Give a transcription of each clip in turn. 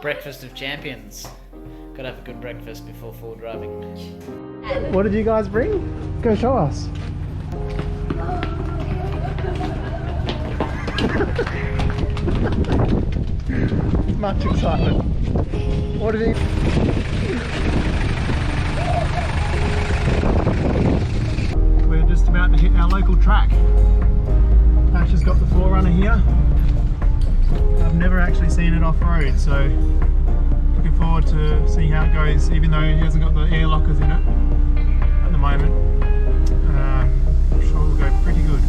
Breakfast of champions. Gotta have a good breakfast before full driving. What did you guys bring? Go show us. Much excitement. What did he... We're just about to hit our local track. Ash has got the 4Runner here. I've never actually seen it off-road, so looking forward to seeing how it goes, even though he hasn't got the air lockers in it at the moment. I'm sure it'll go pretty good.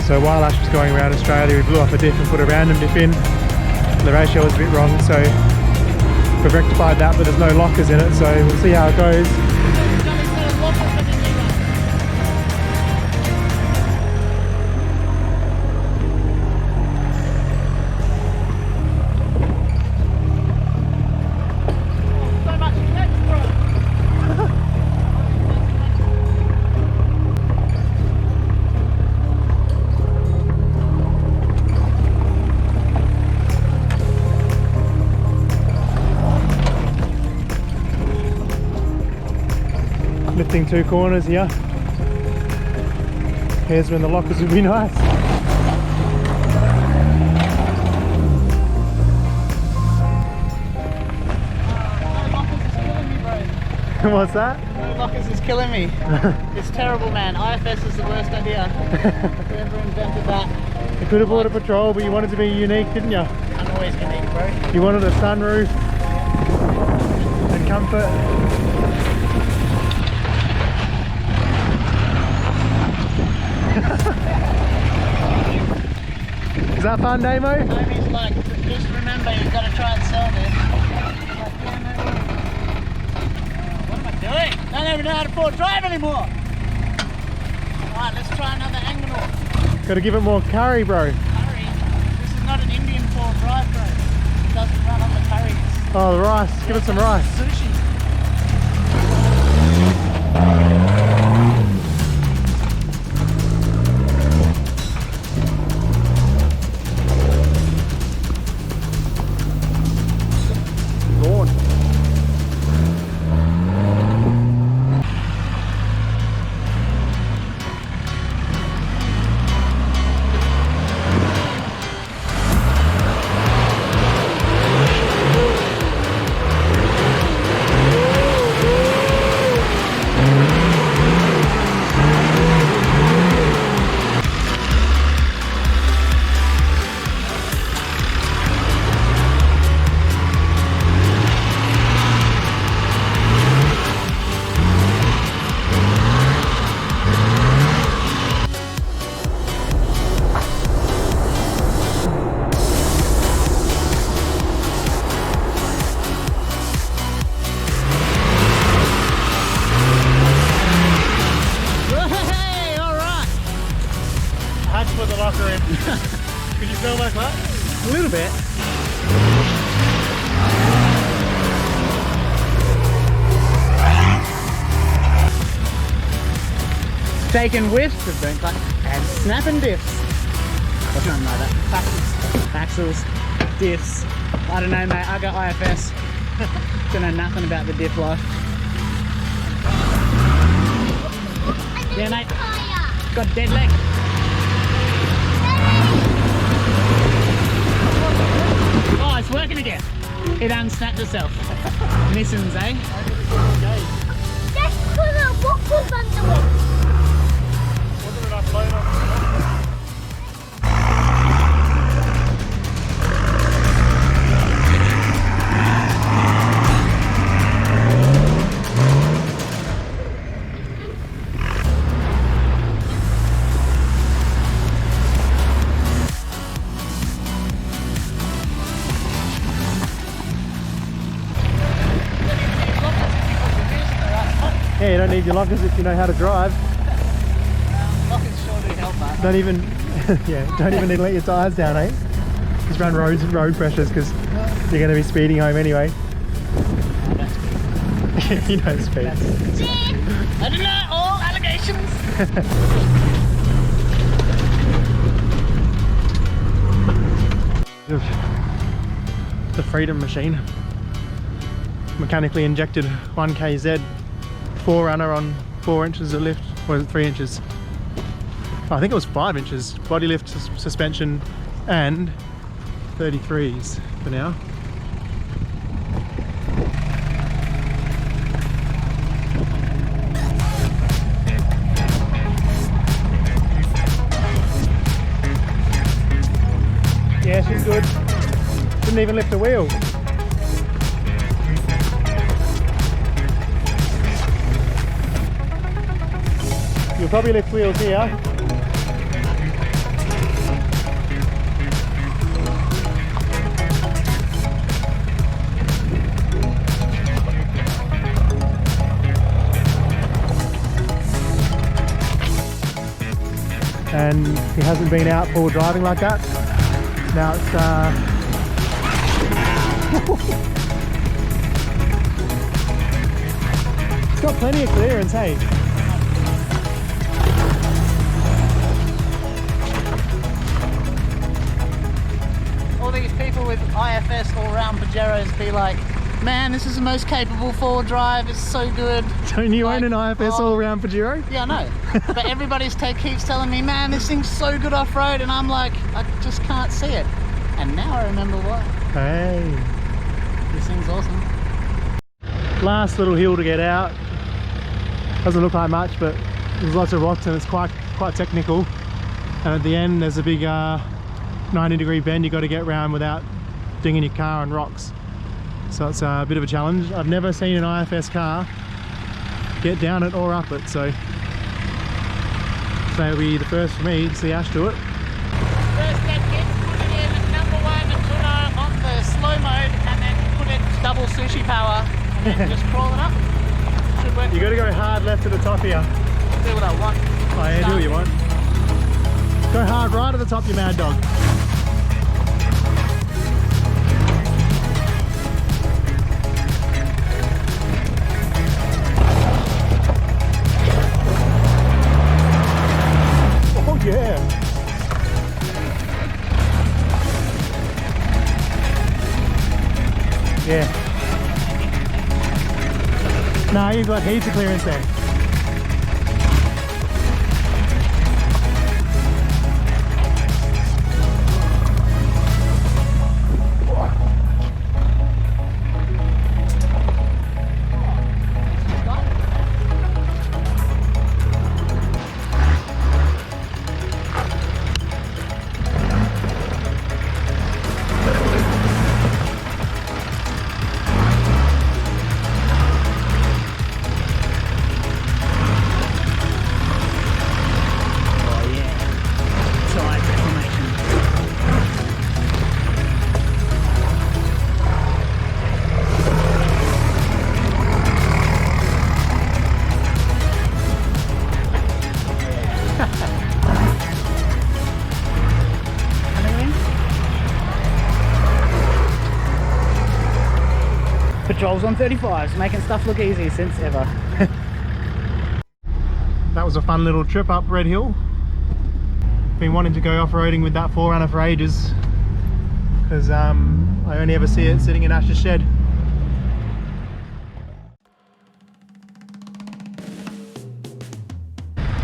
So while Ash was going around Australia, we blew up a diff and put a random diff in. The ratio was a bit wrong, so we've rectified that, but there's no lockers in it, so we'll see how it goes. Lifting 2 corners here. Here's when the lockers would be nice. What's that? No lockers is killing me. It's terrible, man. IFS is the worst idea. Whoever invented that. You could have bought a Patrol, but you wanted to be unique, didn't you? I'm always unique, bro. You wanted a sunroof and comfort. Is that fun, Damo? Amy's like, just remember, you've got to try and sell this. What am I doing? I don't even know how to 4-drive anymore. Alright, let's try another angle. Got to give it more curry, bro. Curry? This is not an Indian 4-drive, bro. It doesn't run on the curries. Oh, the rice. Give it some rice. Sushi. Could you feel like that? A little bit. Taking whiffs of burnt and snapping diffs. Or something like that. Axles, diffs. I don't know, mate. I got IFS. Don't know nothing about the diff life. Yeah, mate. Got dead leg. Oh, it's working again. It unsnapped itself. Missings, eh? Just put a buckle under it. Wasn't enough load on it. Yeah, you don't need your lockers if you know how to drive. Lockers sure do help that. Don't even, don't even need to let your tyres down, eh? Just run road pressures because you're going to be speeding home anyway. You don't speed. I deny all allegations. The Freedom machine. Mechanically injected 1kz 4Runner on 4 inches of lift, or was it 3 inches? Oh, I think it was 5 inches. Body lift, suspension, and 33s for now. Yeah, she's good. Didn't even lift a wheel. You'll probably lift wheels here. And he hasn't been out full driving like that. Now it's it's got plenty of clearance, hey? All these people with IFS all-round Pajeros be like, man, this is the most capable four-wheel drive, it's so good. Don't you own an IFS all-round Pajero? Yeah, I know. But everybody keeps telling me, man, this thing's so good off-road, and I'm like, I just can't see it. And now I remember why. Hey. This thing's awesome. Last little hill to get out. Doesn't look like much, but there's lots of rocks and it's quite technical. And at the end there's a big 90-degree bend you got to get around without dinging your car on rocks. So it's a bit of a challenge. I've never seen an IFS car get down it or up it, so it'll be the first for me to see Ash do it. First step, kids, put it in #1 tuner on the slow mode, and then put it double sushi power, and then just crawl it up. Should work. You got to go hard left to the top here. Do what I want. Oh yeah, do what you want. Go hard right at the top, you mad dog. Oh yeah. Yeah. Nah, you've got heaps of clearance there. Patrols on 35s, making stuff look easy since ever. That was a fun little trip up Red Hill. Been wanting to go off-roading with that 4Runner for ages because I only ever see it sitting in Ash's shed.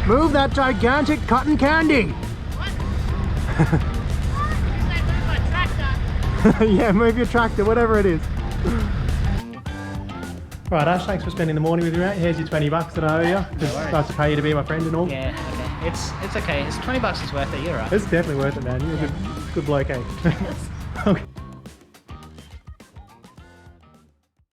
Move that gigantic cotton candy! What? Yeah, move your tractor, whatever it is. Right, Ash, thanks for spending the morning with me, mate. Here's your $20 that I owe you. It's nice to pay you to be my friend and all. Yeah, okay. It's okay. It's $20 is worth it. You're right. It's definitely worth it, man. You're a good bloke, eh? Okay.